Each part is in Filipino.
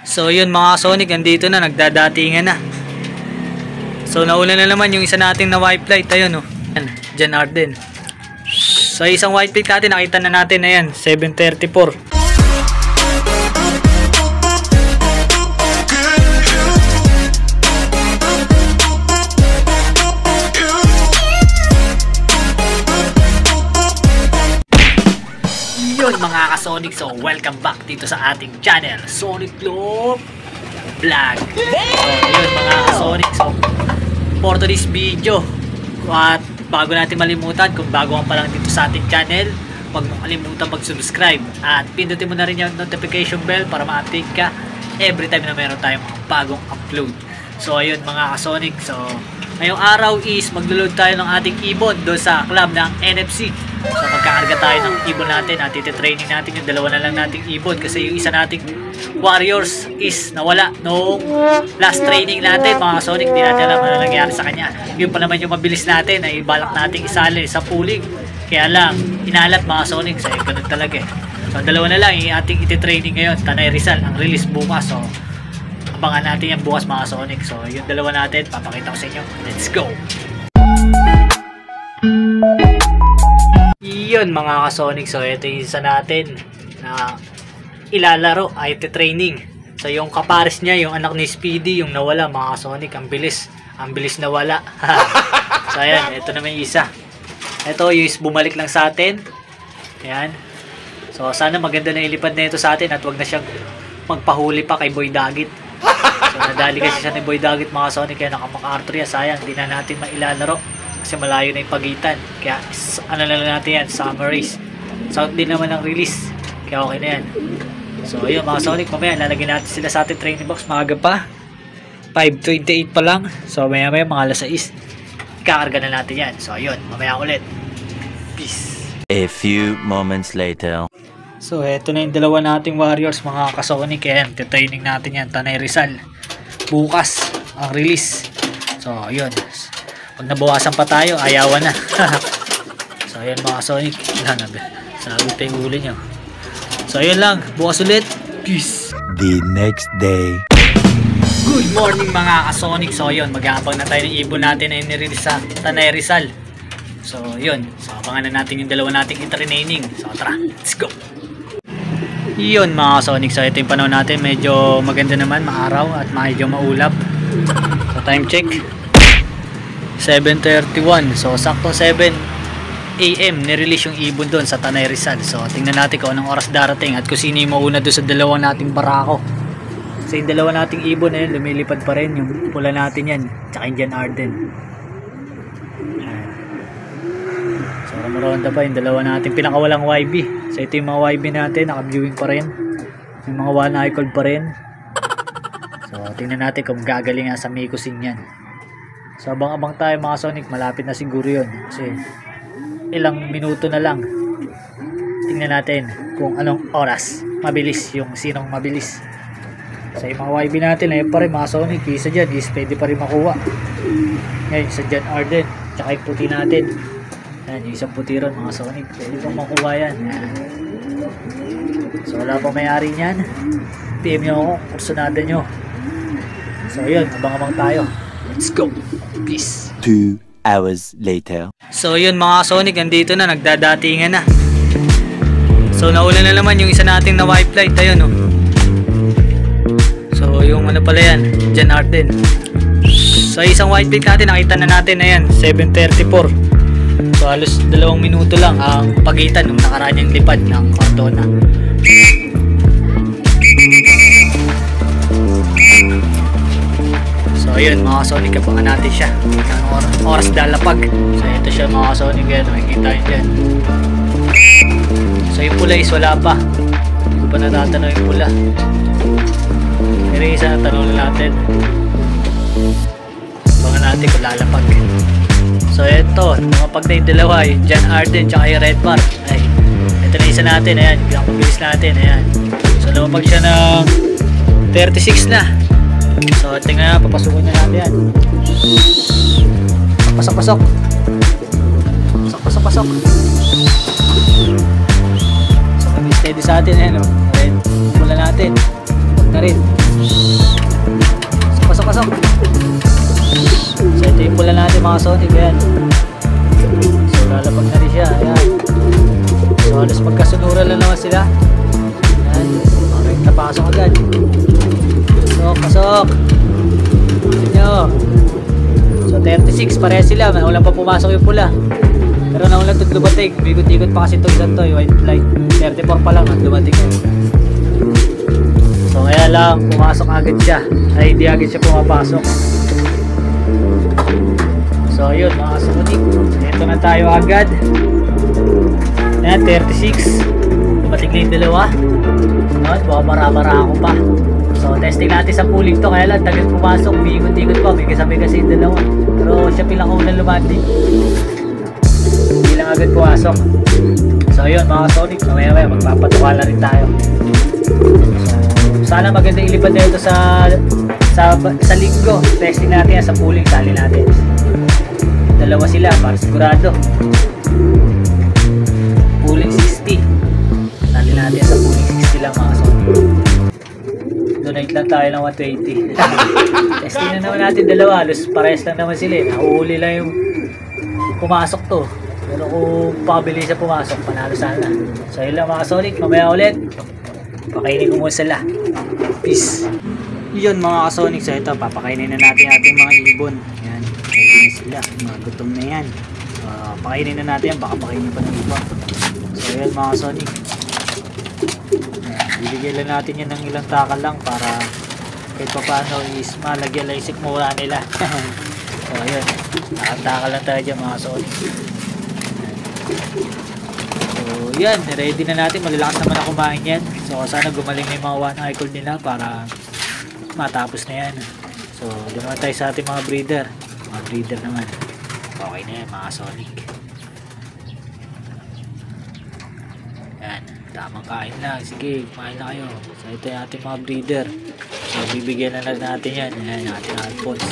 So yun mga Sonic, andito na, nagdadatingan na. So nauna na naman yung isa nating na white light, ayun oh. Yan, Jan Arden. So isang white light natin, nakita na natin na yan, 734. Yun mga ka-Sonic, so welcome back dito sa ating channel, Sonic Globe Vlog. So yun mga ka-Sonic, so for today's video, at bago natin malimutan, kung bago ka pa lang dito sa ating channel, huwag mo kalimutan mag-subscribe at pindutin mo na rin yung notification bell para ma-update ka every time na meron tayong mga bagong upload. So ayun mga ka-Sonic, so ngayong araw is maglo-load tayo ng ating ibon doon sa club ng NFC. So magkakarga tayo ng ibon natin at iti-training natin yung dalawa na lang nating ibon kasi yung isa nating warriors is nawala noong last training natin mga Sonic. Di natin alam ano nangyari sa kanya. Yun pa naman yung mabilis natin ay balak nating isali sa pooling, kaya lang inalat mga Sonic. So ganun talaga eh. So dalawa na lang yung ating iti-training ngayon, Tanay Rizal, ang release bukas. So abangan natin yan bukas mga Sonic. So yung dalawa natin papakita ko sa inyo. Let's go! Yun mga ka-Sonic, so ito yung isa natin na ilalaro ay training. So yung kapares niya, yung anak ni Speedy, yung nawala mga ka-Sonic, ang bilis nawala. So ayan, ito naman yung isa. Ito yung bumalik lang sa atin. Ayan. So sana maganda na ilipad na ito sa atin at wag na siyang magpahuli pa kay Boy Dagit. So nadali kasi siya ni Boy Dagit mga Sonic, kaya nakamaka-artry, sayang, hindi na natin mailalaro kasi malayo na yung pagitan. Kaya ano na lang natin yan, summer race. South din naman ang release, kaya okay na yan. So yun mga Sonic, mamaya lalagyan natin sila sa ating training box. Maaga pa, 5:28 pa lang. So maya mga alas 6 kakarga na natin yan. So yun, mamaya ulit. Peace. A few moments later. So eto na yung dalawa nating warriors mga ka-Sonic. Yan, training natin yan, Tanay Rizal. Bukas ang release. So yun, pag nabawasan pa tayo, ayawan na. So ayan mga Sonic, sabi tayo yung huli nyo. So ayun lang, bukas ulit. Peace. The next day. Good morning mga ka-Sonic. So yun, mag-aabang na tayo ng ibon natin na inirelease sa Tanay Rizal. So yun, so abangan na natin yung dalawa nating training. So tara, let's go. Yun mga Sonic, so ito yung panahon natin, medyo maganda naman, maaraw at medyo maulap. So time check 7:31, so sakto 7 AM nirelease yung ibon doon sa Tanay Rizal. So tingnan natin kung anong oras darating at kung sino yung mauna doon sa dalawang nating barako. So yung dalawa nating ibon na yun, lumilipad pa rin, yung pula natin yan, tsaka yung Jan Arden. So maronda pa yung dalawa natin pinakawalang YB. So ito yung mga YB natin, naka-viewing pa rin, yung mga one eye call pa rin. So tingnan natin kung gagaling nga sa Mikusin yan. So abang-abang tayo mga Sonic, malapit na siguro yun kasi ilang minuto na lang. Tingnan natin kung anong oras mabilis, yung sinong mabilis. So yung mga YB natin ayun pa rin mga Sonic, isa dyan is pwede pa rin makuha. Ngayon sa Jan Arden, tsaka yung puti natin. Yan, yung isang puti ron mga Sonic, pwede pang makuha yan. So wala pa may-ari nyan, PM nyo ako, kurso natin nyo. So yun, abang-abang tayo. Let's go. Peace. 2 hours later. So yun mga Sonic, andito na, nagdadatingan na. So nauna na naman yung isa nating na white light, ayun oh. So yung ano pala yan, Jan Arden. So isang white light natin, nakita na natin, ayan, 7:34. So halos 2 minuto lang ang pagitan nung nakaraan yung lipad ng Cardona. So ayun mga Sonic, abangan natin siya ng oras dalapag. So ito siya mga Sonic, yan, makikita nyo dyan. So yung pula is wala pa, hindi ko pa natatanaw yung pula. Pero yung isa natanong natin, abangan natin kung lalapag. So ito, mga pag na yung dalawa, yung Jan Arden tsaka yung Red Bar. Ay, ito na isa natin, ayan, pinakabilis natin, ayan. So lumapag siya ng 36 na. So tingnan na, papasukin na natin yan. Pasok-pasok. Pasok-pasok. So mag-steady sa atin, ayan o. Red, mula natin. Huwag na rin. Pasok. So ito yung pula natin mga Sonic. Ayan. So lalabag na rin siya. Ayan. So halos magkasunuran lang naman sila. Ayan. Okay, napasok agad. Pasok. Tignan nyo. So 36 pareha sila. Walang pa pumasok yung pula. Pero naulang ito dumating. Bigot-igot pa kasi ito isang to. Yung white light. 34 pa lang at dumating. So kaya lang pumasok agad siya. Ay hindi agad siya pumapasok. So yun mga Sonic. Ito na tayo agad. Ayan 36. Dumating na yung dalawa. Ayan baka mara-mara ako pa. So testing natin sa pooling to. Kaya lang tagal pumasok. Bigot-igot pa. May kasama kasi yung dalawa. Pero siya pinakaunang lumanding. Hindi lang agad pumasok. So yun mga Sonic. Mamaya magpapatuka na rin tayo. Sana maganda ilipad na ito sa linggo. Testing natin yan sa pooling. Sali natin. Dalawa sila para sigurado. Pooling 60. Sali natin yan sa pooling 60 lang mga Sonic. Donate lang tayo ng 120. Testing na naman natin dalawa. Halos parehas lang naman sila. Nahuhuli lang yung pumasok to. Pero kung pabili sa pumasok, panalo sana. So yun lang mga Sonic. Mamaya ulit. Pakainin ko muna sila. Peace. Yun mga Sonic. So ito, papakainin na natin ating mga ibon. Yan. Ready na sila. Mga gutom na yan. Pakainin na natin yan. Baka pakainin pa ng iba. So yun mga Sonic. Bibigyan lang natin yan ng ilang takal lang para kahit pa paano is malagyan lang isik mura nila. So ayun. Nakatakal lang tayo dyan mga Sonic. So yan, ready na natin. Malalakas naman na kumain yan. So sana gumaling na yung mga one eye cold nila para matapos na yan. So doon naman tayo sa ating mga breeder. Mga breeder naman. Okay na yan mga Sonic. Yan, tamang kain lang. Sige, kumain na kayo. So ito yung ating mga breeder. So bibigyan na lang natin yan. Yan yung ating alphons.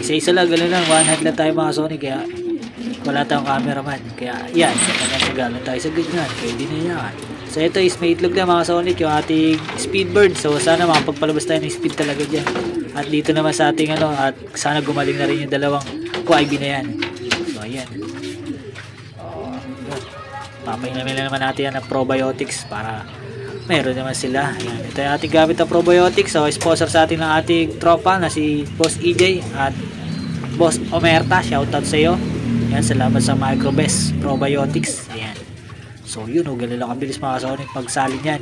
Isa-isa lang, gano'n lang. One hand lang tayo mga Sonic. Kaya wala tayong cameraman. Kaya yan, nagagalan tayo sa ganyan. Pwede na yan. So ito is may itlog na mga Sonic, yung ating speedbird. So sana makapagpalabas tayo ng speed talaga dyan. At dito naman sa ating ano, at sana gumaling na rin yung dalawang QIB na yan. So ayan. Papainamin na naman natin yan ng probiotics para meron naman sila. Ayan. Ito yung ating gamit ng probiotics. So sponsor sa atin ng ating tropa na si Boss EJ at Boss Omerta. Shoutout sa iyo. Yan, salamat sa Microbest Probiotics. Ayan. So yun, ganun lang kabilis mga Sonic pagsalin yan.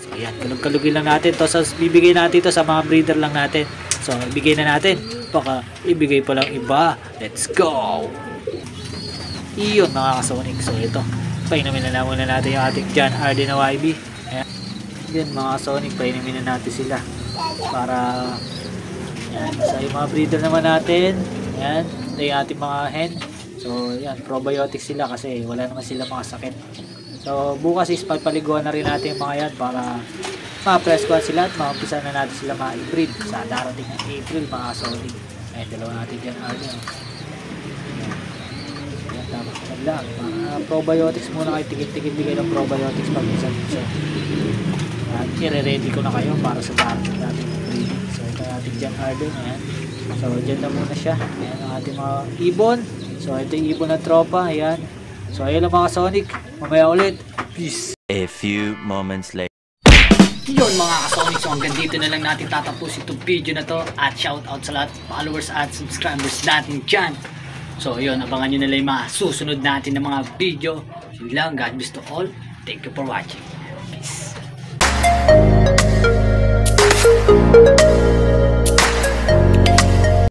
So ayan, kalug-kalugin lang natin to. So bibigay natin to sa mga breeder lang natin. So ibigay na natin. Baka ibigay pa lang iba. Let's go! Iyon mga Sonic. So ito, painamin na muna natin yung ating John Hardy na YB. Ayan. Yan mga Sonic, painamin na natin sila. Para yan, sa yung mga breeder naman natin. Ayan. Ito yung ating mga hen. So yan, probiotics sila kasi wala naman sila mga sakit. So bukas is papaliguan na rin natin yung mga yan para ma-press-kuhan sila at maumpisa na natin sila ma-breed sa darating ng April mga Sonic. Ayan, dalawa natin dyan Arden. Ayan, tapos lang. Mga probiotics muna kayo, tigil-tigil bigay ng probiotics pag minsan-minsan. At i-ready ko na kayo para sa darating natin ng breeding. So ito natin dyan Arden. Ayan. So dyan na muna siya. Ayan ang ating mga ibon. So ito yung ibon ng tropa. Ayan. So ayun lang mga Sonic. Mamaya ulit. Peace. A few moments later. Yun mga ka-Sonic. So hanggang dito na lang natin tatapos itong video na to. At shoutout sa lahat followers at subscribers natin dyan. So yun, abangan nyo na lang yung mga susunod natin na mga video. Yun lang. God bless to all. Thank you for watching. Peace.